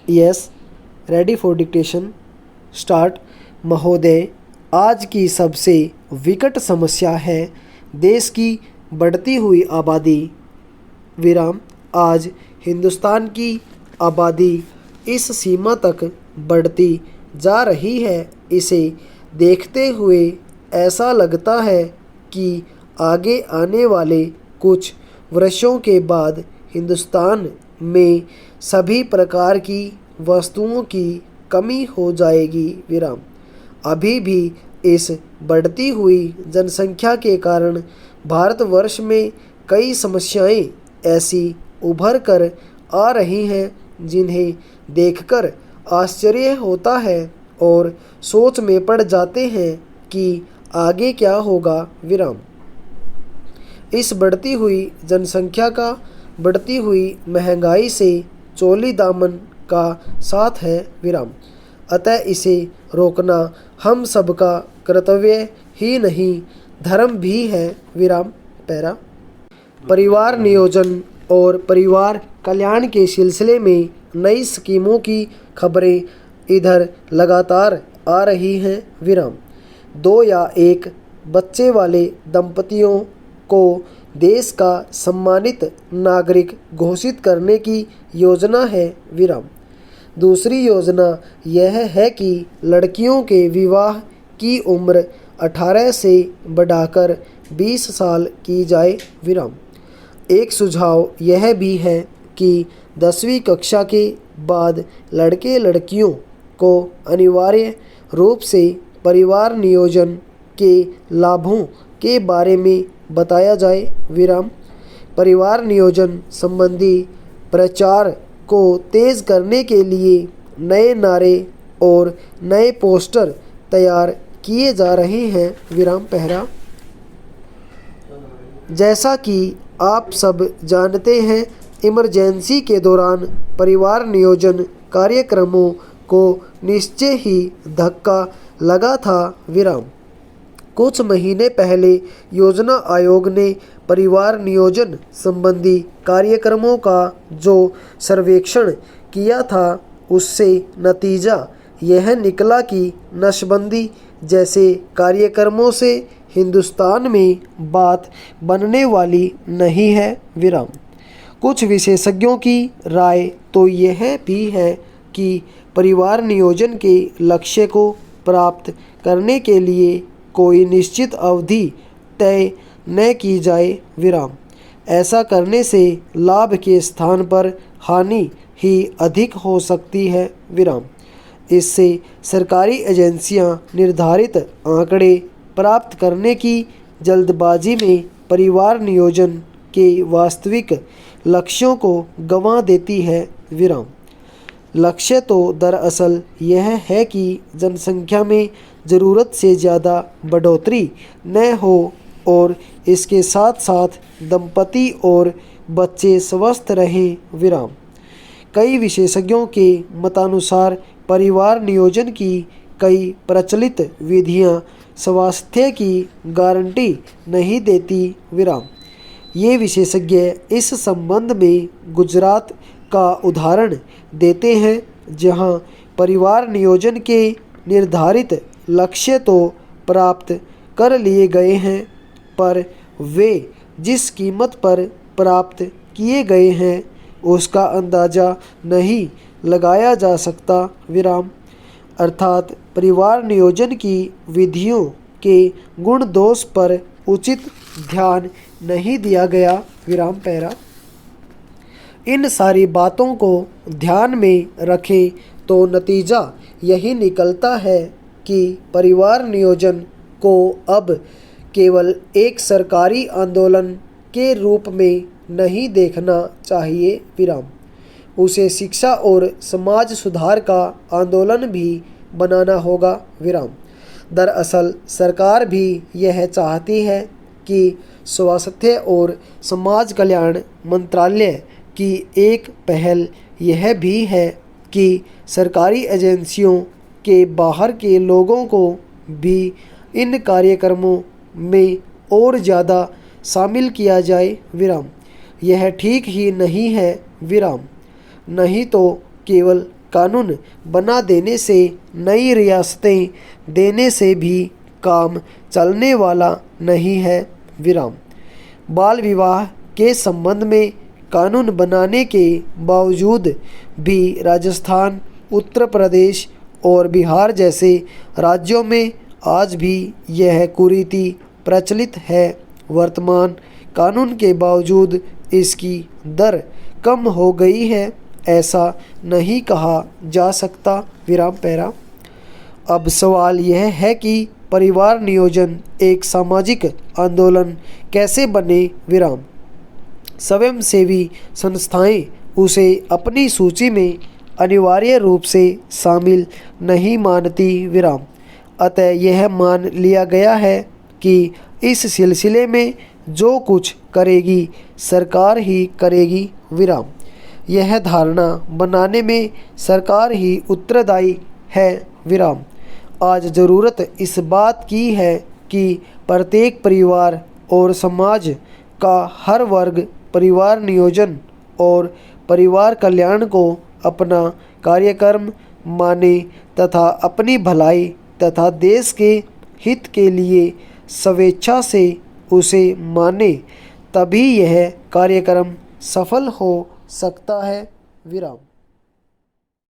Yes, ready for dictation, start. महोदय, आज की सबसे विकट समस्या है देश की बढ़ती हुई आबादी। विराम। आज हिंदुस्तान की आबादी इस सीमा तक बढ़ती जा रही है, इसे देखते हुए ऐसा लगता है कि आगे आने वाले कुछ वर्षों के बाद हिंदुस्तान में सभी प्रकार की वस्तुओं की कमी हो जाएगी। विराम। अभी भी इस बढ़ती हुई जनसंख्या के कारण भारतवर्ष में कई समस्याएं ऐसी उभर कर आ रही हैं जिन्हें देखकर आश्चर्य होता है और सोच में पड़ जाते हैं कि आगे क्या होगा। विराम। इस बढ़ती हुई जनसंख्या का बढ़ती हुई महंगाई से चोली दामन का साथ है। विराम। अतः इसे रोकना हम सबका कर्तव्य ही नहीं, धर्म भी है। विराम। पैरा। परिवार नियोजन और परिवार कल्याण के सिलसिले में नई स्कीमों की खबरें इधर लगातार आ रही हैं। विराम। 2 या 1 बच्चे वाले दंपतियों को देश का सम्मानित नागरिक घोषित करने की योजना है। विराम। दूसरी योजना यह है कि लड़कियों के विवाह की उम्र 18 से बढ़ाकर 20 साल की जाए। विराम। एक सुझाव यह भी है कि 10वीं कक्षा के बाद लड़के लड़कियों को अनिवार्य रूप से परिवार नियोजन के लाभों के बारे में बताया जाए। विराम। परिवार नियोजन संबंधी प्रचार को तेज करने के लिए नए नारे और नए पोस्टर तैयार किए जा रहे हैं। विराम। पहरा। जैसा कि आप सब जानते हैं, इमरजेंसी के दौरान परिवार नियोजन कार्यक्रमों को निश्चय ही धक्का लगा था। विराम। कुछ महीने पहले योजना आयोग ने परिवार नियोजन संबंधी कार्यक्रमों का जो सर्वेक्षण किया था, उससे नतीजा यह निकला कि नसबंदी जैसे कार्यक्रमों से हिंदुस्तान में बात बनने वाली नहीं है। विराम। कुछ विशेषज्ञों की राय तो यह भी है कि परिवार नियोजन के लक्ष्य को प्राप्त करने के लिए कोई निश्चित अवधि तय न की जाए। विराम। ऐसा करने से लाभ के स्थान पर हानि ही अधिक हो सकती है। विराम। इससे सरकारी एजेंसियां निर्धारित आंकड़े प्राप्त करने की जल्दबाजी में परिवार नियोजन के वास्तविक लक्ष्यों को गंवा देती है। विराम। लक्ष्य तो दरअसल यह है कि जनसंख्या में ज़रूरत से ज़्यादा बढ़ोतरी न हो और इसके साथ साथ दंपति और बच्चे स्वस्थ रहें। विराम। कई विशेषज्ञों के मतानुसार परिवार नियोजन की कई प्रचलित विधियां स्वास्थ्य की गारंटी नहीं देती। विराम। ये विशेषज्ञ इस संबंध में गुजरात का उदाहरण देते हैं, जहां परिवार नियोजन के निर्धारित लक्ष्य तो प्राप्त कर लिए गए हैं, पर वे जिस कीमत पर प्राप्त किए गए हैं उसका अंदाज़ा नहीं लगाया जा सकता। विराम। अर्थात परिवार नियोजन की विधियों के गुण दोष पर उचित ध्यान नहीं दिया गया। विराम। पैरा। इन सारी बातों को ध्यान में रखें तो नतीजा यही निकलता है कि परिवार नियोजन को अब केवल एक सरकारी आंदोलन के रूप में नहीं देखना चाहिए। विराम। उसे शिक्षा और समाज सुधार का आंदोलन भी बनाना होगा। विराम। दरअसल सरकार भी यह चाहती है कि स्वास्थ्य और समाज कल्याण मंत्रालय की एक पहल यह भी है कि सरकारी एजेंसियों के बाहर के लोगों को भी इन कार्यक्रमों में और ज़्यादा शामिल किया जाए। विराम। यह ठीक ही नहीं है। विराम। नहीं तो केवल कानून बना देने से, नई रियासतें देने से भी काम चलने वाला नहीं है। विराम। बाल विवाह के संबंध में कानून बनाने के बावजूद भी राजस्थान, उत्तर प्रदेश और बिहार जैसे राज्यों में आज भी यह कुरीति प्रचलित है। वर्तमान कानून के बावजूद इसकी दर कम हो गई है, ऐसा नहीं कहा जा सकता। विराम पैरा। अब सवाल यह है कि परिवार नियोजन एक सामाजिक आंदोलन कैसे बने। विराम। स्वयंसेवी संस्थाएं उसे अपनी सूची में अनिवार्य रूप से शामिल नहीं मानती। विराम। अतः यह मान लिया गया है कि इस सिलसिले में जो कुछ करेगी सरकार ही करेगी। विराम। यह धारणा बनाने में सरकार ही उत्तरदायी है। विराम। आज ज़रूरत इस बात की है कि प्रत्येक परिवार और समाज का हर वर्ग परिवार नियोजन और परिवार कल्याण को अपना कार्यक्रम माने तथा अपनी भलाई तथा देश के हित के लिए स्वेच्छा से उसे माने, तभी यह कार्यक्रम सफल हो सकता है। विराम।